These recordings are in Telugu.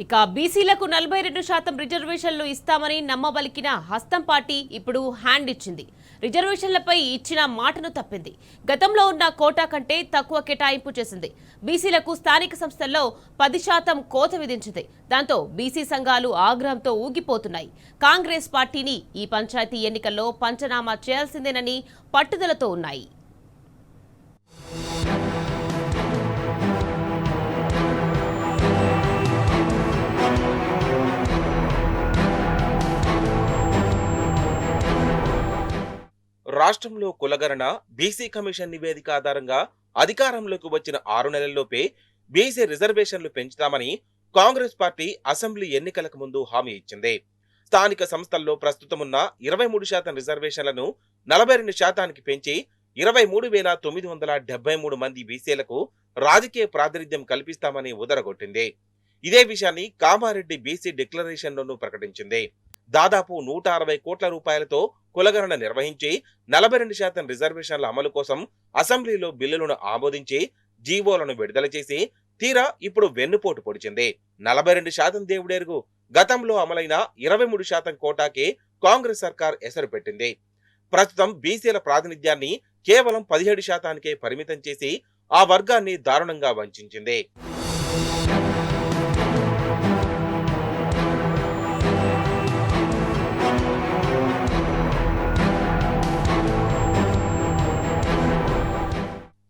ఇక బీసీలకు 42% రిజర్వేషన్లు ఇస్తామని నమ్మబలికిన హస్తం పార్టీ ఇప్పుడు హ్యాండ్ ఇచ్చింది. రిజర్వేషన్లపై ఇచ్చిన మాటను తప్పింది. గతంలో ఉన్న కోటా కంటే తక్కువ కేటాయింపు చేసింది. బీసీలకు స్థానిక సంస్థల్లో 10% కోత విధించింది. దాంతో బీసీ సంఘాలు ఆగ్రహంతో ఊగిపోతున్నాయి. కాంగ్రెస్ పార్టీని ఈ పంచాయతీ ఎన్నికల్లో పంచనామా చేయాల్సిందేనని పట్టుదలతో ఉన్నాయి. రాష్ట్రంలో కులగణన బీసీ కమిషన్ నివేదిక ఆధారంగా అధికారంలోకి వచ్చిన 6 నెలల్లోపే బీసీ రిజర్వేషన్లు పెంచుతామని కాంగ్రెస్ పార్టీ అసెంబ్లీ ఎన్నికలకు ముందు హామీ ఇచ్చింది. స్థానిక సంస్థల్లో ప్రస్తుతమున్న 23% రిజర్వేషన్లను 42% పెంచి 23,973 మంది బీసీలకు రాజకీయ ప్రాతినిధ్యం కల్పిస్తామని ఉదరగొట్టింది. ఇదే విషయాన్ని కామారెడ్డి బీసీ డిక్లరేషన్లోనూ ప్రకటించింది. దాదాపు 160 కోట్ల రూపాయలతో కులగణన నిర్వహించి 42% రిజర్వేషన్ల అమలు కోసం అసెంబ్లీలో బిల్లులను ఆమోదించి జీవోలను విడుదల చేసి తీరా ఇప్పుడు వెన్నుపోటు పొడిచింది. 42% దేవుడెరుగు. గతంలో అమలైన 23% కోటాకే కాంగ్రెస్ సర్కార్ ఎసరు పెట్టింది. ప్రస్తుతం బీసీల ప్రాతినిధ్యాన్ని కేవలం 17%కే పరిమితం చేసి ఆ వర్గాన్ని దారుణంగా వంచింది.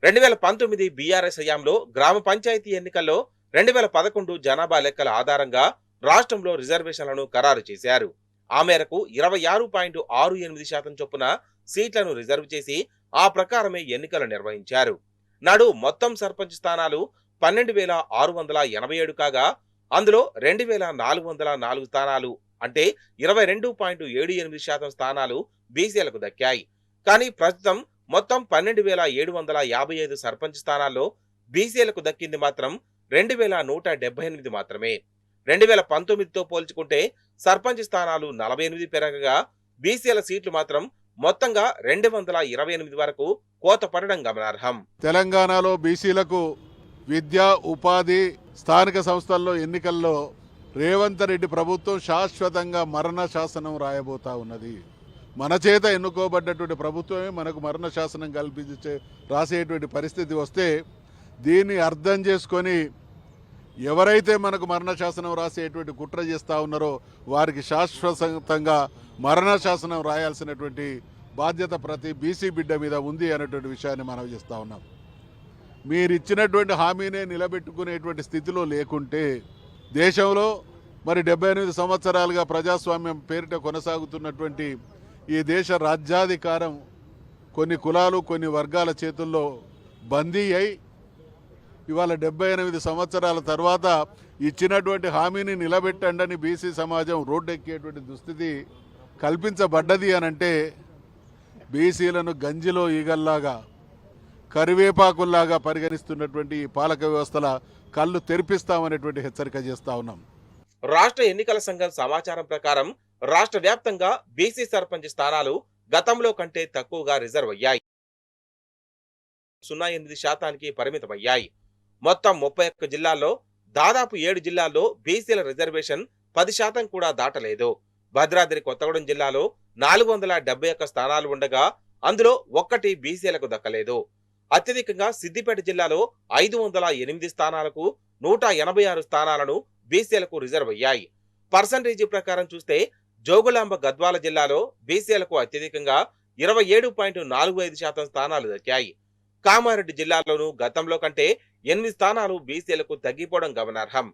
రెండు 2019 బీఆర్ఎస్ హయాంలో గ్రామ పంచాయతీ ఎన్నికల్లో 2011 జనాభా లెక్కల ఆధారంగా రాష్ట్రంలో రిజర్వేషన్లను ఖరారు చేశారు. ఆ మేరకు 26.68% చొప్పున సీట్లను రిజర్వ్ చేసి ఆ ప్రకారమే ఎన్నికలు నిర్వహించారు. నాడు మొత్తం సర్పంచ్ స్థానాలు 12,687 కాగా అందులో 2,404 స్థానాలు అంటే 22.78% స్థానాలు బీసీలకు దక్కాయి. కానీ ప్రస్తుతం మొత్తం 12,755 సర్పంచ్ స్థానాల్లో బీసీలకు దక్కింది మాత్రం 2,178 మాత్రమే. 2019తో పోల్చుకుంటే సర్పంచ్ స్థానాలు 48 పెరగగా బీసీల సీట్లు మాత్రం మొత్తంగా 228 వరకు కోత పడడం గమనార్హం. తెలంగాణలో బీసీలకు విద్య, ఉపాధి, స్థానిక సంస్థల్లో ఎన్నికల్లో రేవంత్ రెడ్డి ప్రభుత్వం శాశ్వతంగా మరణ శాసనం రాయబోతా ఉన్నది. మన చేత ఎన్నుకోబడ్డటువంటి ప్రభుత్వమే మనకు మరణ శాసనం కల్పించే రాసేటువంటి పరిస్థితి వస్తే దీన్ని అర్థం చేసుకొని ఎవరైతే మనకు మరణ శాసనం రాసేటువంటి కుట్ర చేస్తూ ఉన్నారో వారికి శాశ్వతంగా మరణ శాసనం రాయాల్సినటువంటి బాధ్యత ప్రతి బీసీ బిడ్డ మీద ఉంది అనేటువంటి విషయాన్ని మనం చేస్తూ ఉన్నాం. మీరు ఇచ్చినటువంటి హామీనే నిలబెట్టుకునేటువంటి స్థితిలో లేకుంటే దేశంలో మరి 78 సంవత్సరాలుగా ప్రజాస్వామ్యం పేరిట కొనసాగుతున్నటువంటి ఈ దేశ రాజ్యాధికారం కొన్ని కులాలు, కొన్ని వర్గాల చేతుల్లో బందీ అయి ఇవాళ 78 సంవత్సరాల తర్వాత ఇచ్చినటువంటి హామీని నిలబెట్టండి బీసీ సమాజం రోడ్డెక్కేటువంటి దుస్థితి కల్పించబడ్డది అనంటే బీసీలను గంజిలో ఈగల్లాగా, కరివేపాకుల్లాగా పరిగణిస్తున్నటువంటి ఈ పాలక వ్యవస్థల కళ్ళు తెరిపిస్తామనేటువంటి హెచ్చరిక చేస్తా ఉన్నాం. రాష్ట్ర ఎన్నికల సంఘం సమాచారం ప్రకారం రాష్ట్ర వ్యాప్తంగా బీసీ సర్పంచ్ స్థానాలు గతంలో కంటే తక్కువగా రిజర్వ్ అయ్యాయి. 0.8% పరిమితమయ్యాయి. మొత్తం 31 జిల్లాల్లో దాదాపు 7 జిల్లాల్లో బీసీల రిజర్వేషన్ 10% కూడా దాటలేదు. భద్రాద్రి కొత్తగూడెం జిల్లాలో 471 స్థానాలు ఉండగా అందులో ఒక్కటి బీసీలకు దక్కలేదు. అత్యధికంగా సిద్దిపేట జిల్లాలో 508 స్థానాలకు 186 స్థానాలను బీసీలకు రిజర్వ్ అయ్యాయి. పర్సంటేజీ ప్రకారం చూస్తే జోగులాంబ గద్వాల జిల్లాలో బీసీలకు అత్యధికంగా 27.45% స్థానాలు దక్కాయి. కామారెడ్డి జిల్లాలోనూ గతంలో కంటే 8 స్థానాలు బీసీలకు తగ్గిపోవడం గమనార్హం.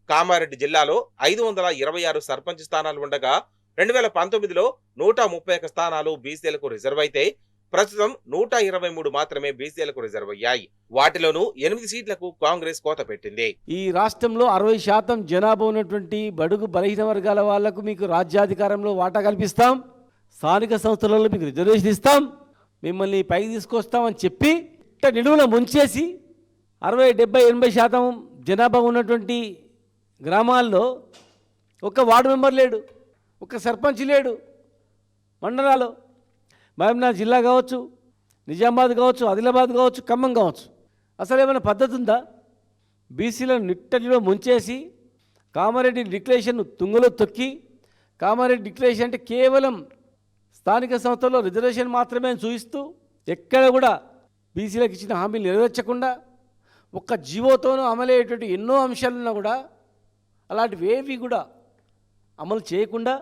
కామారెడ్డి జిల్లాలో 526 సర్పంచ్ స్థానాలు ఉండగా 2019లో 131 స్థానాలు బీసీలకు రిజర్వ్ అయితే ప్రస్తుతం 123 మాత్రమే బీసీలకు రిజర్వ్ అయ్యాయి. వాటిలోనూ 8 సీట్లకు కాంగ్రెస్ కోత పెట్టింది. ఈ రాష్ట్రంలో 60% జనాభా ఉన్నటువంటి బడుగు బలహీన వర్గాల వాళ్లకు మీకు రాజ్యాధికారంలో వాటా కల్పిస్తాం, స్థానిక సంస్థలలో మీకు రిజర్వేషన్ ఇస్తాం, మిమ్మల్ని పైకి తీసుకొస్తామని చెప్పి నిలువున ముంచేసి 60, 70, 80% జనాభా ఉన్నటువంటి గ్రామాల్లో ఒక్క వార్డు మెంబర్ లేడు, ఒక్క సర్పంచ్ లేడు. మండలాలు మహబూబ్నగర్ జిల్లా కావచ్చు, నిజామాబాద్ కావచ్చు, ఆదిలాబాద్ కావచ్చు, ఖమ్మం కావచ్చు, అసలు ఏమైనా పద్ధతి ఉందా? బీసీలను నిట్టడిలో ముంచేసి కామారెడ్డి డిక్లరేషన్ను తుంగలో తొక్కి, కామారెడ్డి డిక్లరేషన్ అంటే కేవలం స్థానిక సంస్థల్లో రిజర్వేషన్ మాత్రమే అని చూపిస్తూ, ఎక్కడ కూడా బీసీలకు ఇచ్చిన హామీలు నెరవేర్చకుండా, ఒక్క జీవోతోనూ అమలయ్యేటువంటి ఎన్నో అంశాలున్నా కూడా అలాంటివేవి కూడా అమలు చేయకుండా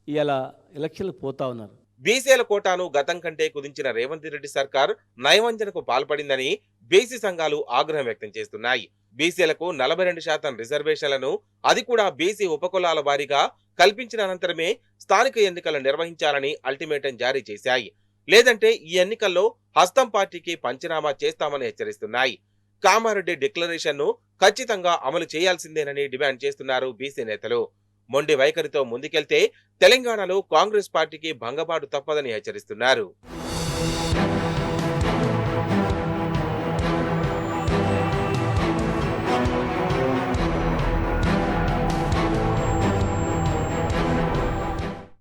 ఇలా ఎలక్షన్లకు పోతా ఉన్నారు. బీసీల కోటాను గతం కంటే కుదించిన రేవంత్ రెడ్డి సర్కార్ నయవంచనకు పాల్పడిందని బీసీ సంఘాలు ఆగ్రహం వ్యక్తం చేస్తున్నాయి. బీసీలకు 42% రిజర్వేషన్లను, అది కూడా బీసీ ఉపకులాల వారీగా కల్పించిన అనంతరమే స్థానిక ఎన్నికలు నిర్వహించాలని అల్టిమేటం జారీ చేశాయి. లేదంటే ఈ ఎన్నికల్లో హస్తం పార్టీకి పంచనామా చేస్తామని హెచ్చరిస్తున్నాయి. కామారెడ్డి డిక్లరేషన్ ను ఖచ్చితంగా అమలు చేయాల్సిందేనని డిమాండ్ చేస్తున్నారు బీసీ నేతలు. మొండి వైఖరితో ముందుకెళ్తే తెలంగాణలో కాంగ్రెస్ పార్టీకి భంగపాటు తప్పదని హెచ్చరిస్తున్నారు.